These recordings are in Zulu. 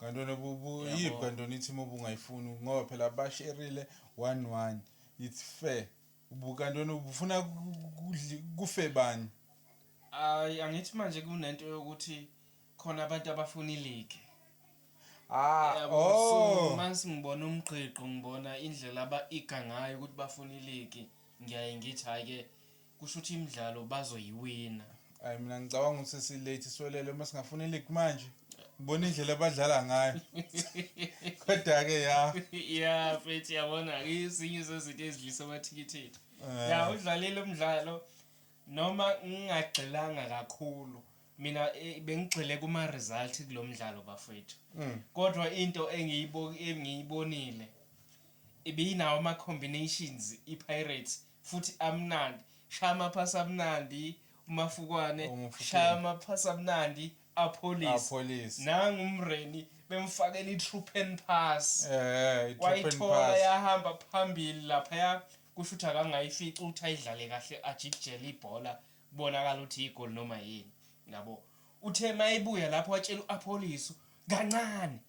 Kantona yipi kantona ithi uma ubungayifuni ngoba phela basherile 1-1 it's fair. Ubukantona ubufuna kufe bani? Angithi manje kunento yokuthi khona abantu abafuna ileague. So mase ngibona umqiqo ngibona indlela abaiga ngayo ukuthi bafuna ileague ngiyaye ngithi hayi ke kusho ukuthi imidlalo bazoyiwina. Hayi mina ngicabanga ukuthi sesilate swelele mase ngafuna ileague manje. Ngibona indlela abadlala ngayo. Kodwa ke ya mfethu yabona izinto zezinto ezidlisa amathikithi ethu. Udlalile umdlalo noma ngingagxilanga kakhulu. Mina bengigxile kuma result kulomdlalo bafethu. Kodwa into engiyibonile ibinawo ama combinations iPirates futhi amnandi. Shama pass amnandi uMafukwane, shama pass amnandi aPolice. Nangumreni bemfakela itrue and pass. Wayithola yahamba phambili lapha kusho ukuthi akangayifica ukuthi ayidlale kahle ajikijele ibhola kubonakala ukuthi igol noma yini. Yabo uthe mayibuya lapho watshela uApolice kancane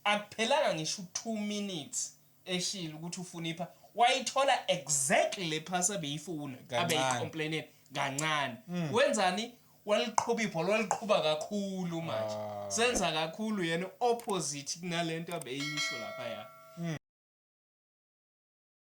akuphelanga ngisho 2 minutes eshila ukuthi ufuna ipha wayithola exactly le pass abeyifuna abeyicomplained kancane wenzani waliqhubha ibhola waliqhubha kakhulu manje senza kakhulu yena opposite kunalento abeyisho lapha ya